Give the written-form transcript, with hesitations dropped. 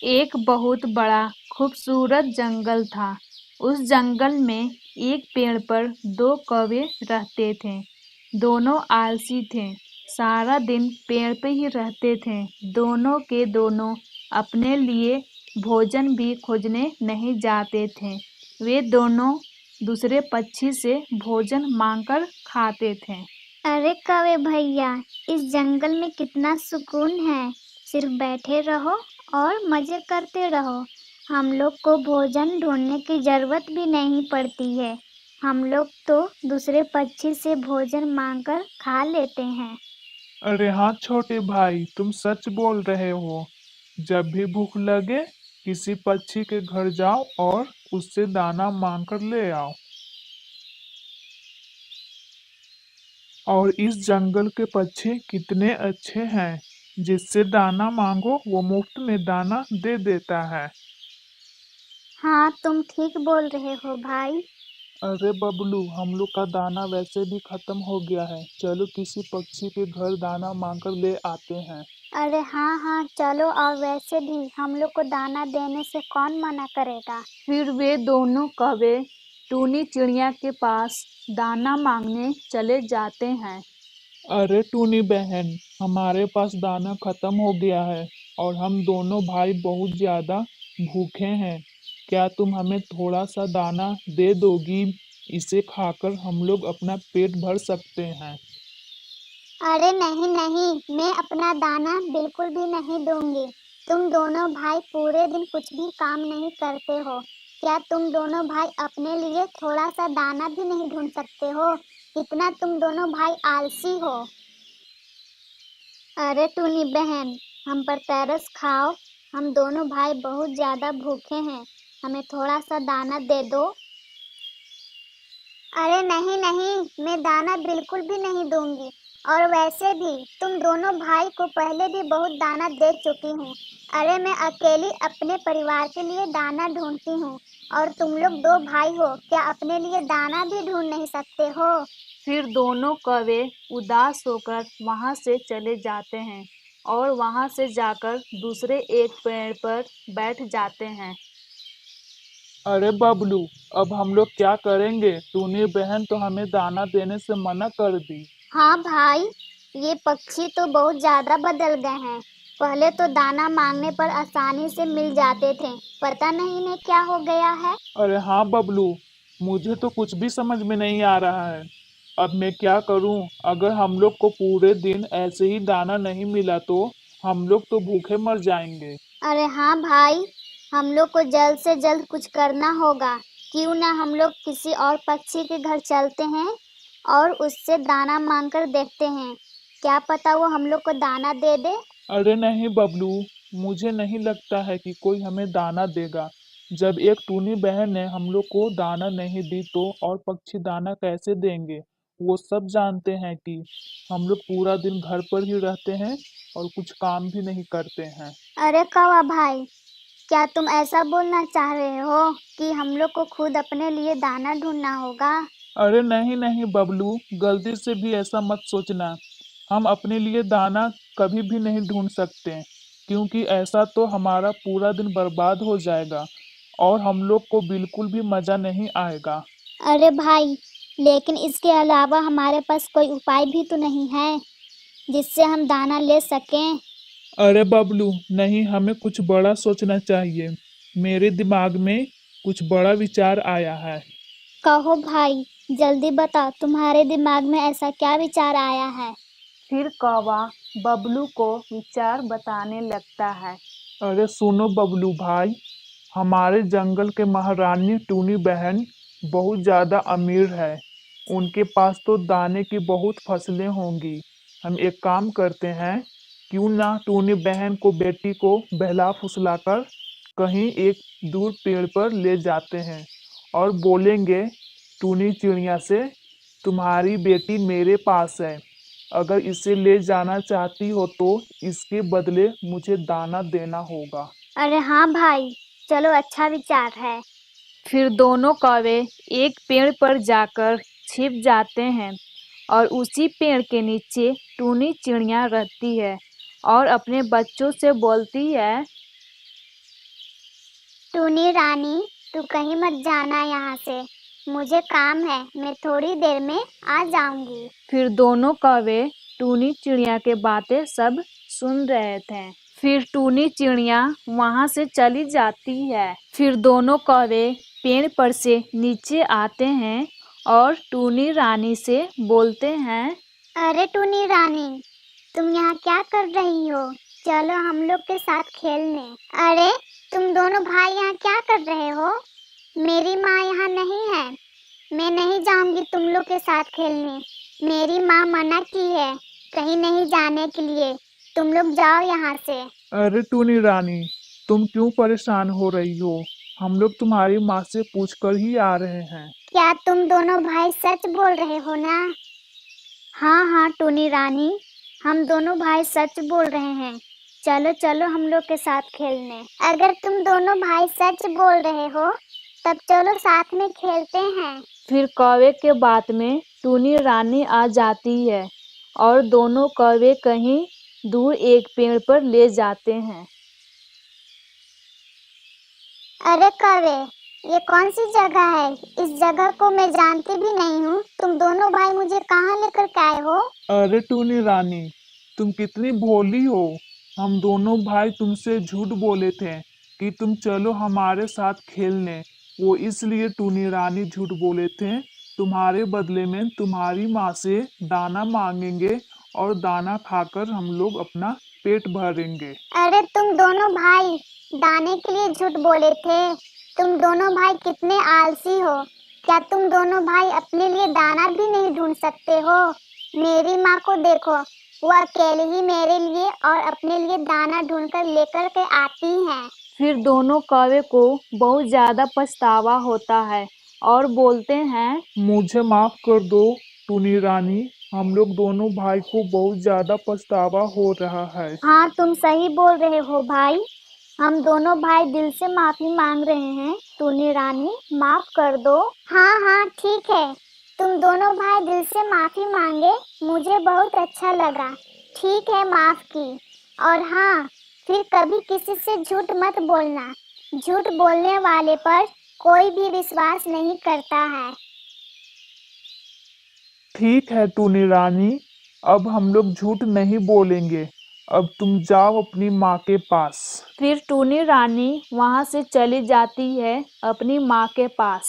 एक बहुत बड़ा खूबसूरत जंगल था। उस जंगल में एक पेड़ पर दो कौवे रहते थे। दोनों आलसी थे। सारा दिन पेड़ पे ही रहते थे। दोनों के दोनों अपने लिए भोजन भी खोजने नहीं जाते थे। वे दोनों दूसरे पक्षी से भोजन मांगकर खाते थे। अरे कौवे भैया, इस जंगल में कितना सुकून है। सिर्फ बैठे रहो और मजे करते रहो। हम लोग को भोजन ढूंढने की जरूरत भी नहीं पड़ती है। हम लोग तो दूसरे पक्षी से भोजन मांगकर खा लेते हैं। अरे हाँ छोटे भाई, तुम सच बोल रहे हो। जब भी भूख लगे किसी पक्षी के घर जाओ और उससे दाना मांग कर ले आओ। और इस जंगल के पक्षी कितने अच्छे हैं। जिससे दाना मांगो वो मुफ्त में दाना दे देता है। हाँ, तुम ठीक बोल रहे हो भाई। अरे बबलू, हम लोग का दाना वैसे भी खत्म हो गया है। चलो किसी पक्षी के घर दाना मांग कर ले आते हैं। अरे हाँ हाँ, चलो। और वैसे भी हम लोग को दाना देने से कौन मना करेगा। फिर वे दोनों कौवे टूनी चिड़िया के पास दाना मांगने चले जाते हैं। अरे टूनी बहन, हमारे पास दाना खत्म हो गया है और हम दोनों भाई बहुत ज्यादा भूखे हैं। क्या तुम हमें थोड़ा सा दाना दे दोगी? इसे खाकर हम लोग अपना पेट भर सकते हैं। अरे नहीं नहीं, मैं अपना दाना बिल्कुल भी नहीं दूंगी। तुम दोनों भाई पूरे दिन कुछ भी काम नहीं करते हो। क्या तुम दोनों भाई अपने लिए थोड़ा सा दाना भी नहीं ढूंढ सकते हो? कितना तुम दोनों भाई आलसी हो। अरे टूनी बहन, हम पर तरस खाओ। हम दोनों भाई बहुत ज्यादा भूखे हैं। हमें थोड़ा सा दाना दे दो। अरे नहीं नहीं, मैं दाना बिल्कुल भी नहीं दूंगी। और वैसे भी तुम दोनों भाई को पहले भी बहुत दाना दे चुकी हूँ। अरे मैं अकेली अपने परिवार के लिए दाना ढूंढती हूँ। और तुम लोग दो भाई हो, क्या अपने लिए दाना भी ढूंढ नहीं सकते हो? फिर दोनों कौवे उदास होकर वहां से चले जाते हैं और वहां से जाकर दूसरे एक पेड़ पर बैठ जाते हैं। अरे बबलू, अब हम लोग क्या करेंगे? टूनी बहन तो हमें दाना देने से मना कर दी। हाँ भाई, ये पक्षी तो बहुत ज्यादा बदल गए हैं। पहले तो दाना मांगने पर आसानी से मिल जाते थे। पता नहीं इन्हें क्या हो गया है। अरे हाँ बबलू, मुझे तो कुछ भी समझ में नहीं आ रहा है। अब मैं क्या करूं? अगर हम लोग को पूरे दिन ऐसे ही दाना नहीं मिला तो हम लोग तो भूखे मर जाएंगे। अरे हाँ भाई, हम लोग को जल्द से जल्द कुछ करना होगा। क्यों ना हम लोग किसी और पक्षी के घर चलते हैं और उससे दाना मांग कर देखते हैं। क्या पता वो हम लोग को दाना दे दे। अरे नहीं बबलू, मुझे नहीं लगता है कि कोई हमें दाना देगा। जब एक टूनी बहन ने हम लोग को दाना नहीं दी तो और पक्षी दाना कैसे देंगे? वो सब जानते हैं कि हम लोग पूरा दिन घर पर ही रहते हैं और कुछ काम भी नहीं करते हैं। अरे कौवा भाई, क्या तुम ऐसा बोलना चाह रहे हो कि हम लोग को खुद अपने लिए दाना ढूंढना होगा? अरे नहीं नहीं बबलू, गलती से भी ऐसा मत सोचना। हम अपने लिए दाना कभी भी नहीं ढूंढ सकते, क्योंकि ऐसा तो हमारा पूरा दिन बर्बाद हो जाएगा और हम लोग को बिल्कुल भी मजा नहीं आएगा। अरे भाई, लेकिन इसके अलावा हमारे पास कोई उपाय भी तो नहीं है जिससे हम दाना ले सकें। अरे बबलू नहीं, हमें कुछ बड़ा सोचना चाहिए। मेरे दिमाग में कुछ बड़ा विचार आया है। कहो भाई, जल्दी बताओ, तुम्हारे दिमाग में ऐसा क्या विचार आया है? फिर कौवा बबलू को विचार बताने लगता है। अरे सुनो बबलू भाई, हमारे जंगल के महारानी टूनी बहन बहुत ज्यादा अमीर है। उनके पास तो दाने की बहुत फसलें होंगी। हम एक काम करते हैं, क्यों ना टूनी बहन को बेटी को बहला फुसलाकर कहीं एक दूर पेड़ पर ले जाते हैं और बोलेंगे टूनी चिड़िया से, तुम्हारी बेटी मेरे पास है। अगर इसे ले जाना चाहती हो तो इसके बदले मुझे दाना देना होगा। अरे हाँ भाई, चलो, अच्छा विचार है। फिर दोनों कौवे एक पेड़ पर जाकर छिप जाते हैं और उसी पेड़ के नीचे टूनी चिड़िया रहती है और अपने बच्चों से बोलती है। टूनी रानी, तू कहीं मत जाना यहाँ से। मुझे काम है, मैं थोड़ी देर में आ जाऊंगी। फिर दोनों कौवे टूनी चिड़िया के बातें सब सुन रहे थे। फिर टूनी चिड़िया वहाँ से चली जाती है। फिर दोनों कौवे पेड़ पर से नीचे आते हैं और टूनी रानी से बोलते हैं, अरे टूनी रानी, तुम यहाँ क्या कर रही हो? चलो हम लोग के साथ खेलने। अरे तुम दोनों भाई यहाँ क्या कर रहे हो? मेरी माँ यहाँ नहीं है, मैं नहीं जाऊंगी तुम लोग के साथ खेलने। मेरी माँ मना की है कहीं नहीं जाने के लिए। तुम लोग जाओ यहाँ से। अरे टूनी रानी, तुम क्यों परेशान हो रही हो? हम लोग तुम्हारी माँ से पूछकर ही आ रहे हैं। क्या तुम दोनों भाई सच बोल रहे हो ना? हाँ हाँ टूनी रानी, हम दोनों भाई सच बोल रहे हैं। चलो चलो हम लोग के साथ खेलने। अगर तुम दोनों भाई सच बोल रहे हो तब चलो साथ में खेलते हैं। फिर कौवे के बात में टूनी रानी आ जाती है और दोनों कौवे कहीं दूर एक पेड़ पर ले जाते हैं। अरे कौवे, ये कौन सी जगह है? इस जगह को मैं जानती भी नहीं हूँ। तुम दोनों भाई मुझे कहाँ लेकर के आए हो? अरे टूनी रानी, तुम कितनी भोली हो। हम दोनों भाई तुमसे झूठ बोले थे कि तुम चलो हमारे साथ खेलने। वो इसलिए टूनी रानी झूठ बोले थे। तुम्हारे बदले में तुम्हारी माँ से दाना मांगेंगे और दाना खाकर हम लोग अपना पेट भरेंगे। अरे तुम दोनों भाई दाने के लिए झूठ बोले थे? तुम दोनों भाई कितने आलसी हो। क्या तुम दोनों भाई अपने लिए दाना भी नहीं ढूंढ सकते हो? मेरी माँ को देखो, वो अकेले ही मेरे लिए और अपने लिए दाना ढूंढकर लेकर के आती हैं। फिर दोनों कौवे को बहुत ज्यादा पछतावा होता है और बोलते हैं, मुझे माफ कर दो टूनी रानी, हम लोग दोनों भाई को बहुत ज्यादा पछतावा हो रहा है। हाँ तुम सही बोल रहे हो भाई, हम दोनों भाई दिल से माफी मांग रहे हैं। टूनी रानी माफ कर दो। हाँ हाँ ठीक है, तुम दोनों भाई दिल से माफी मांगे, मुझे बहुत अच्छा लगा। ठीक है, माफ की। और हाँ, फिर कभी किसी से झूठ मत बोलना। झूठ बोलने वाले पर कोई भी विश्वास नहीं करता है। ठीक है टूनी रानी, अब हम लोग झूठ नहीं बोलेंगे। अब तुम जाओ अपनी माँ के पास। फिर टूनी रानी वहाँ से चली जाती है अपनी माँ के पास।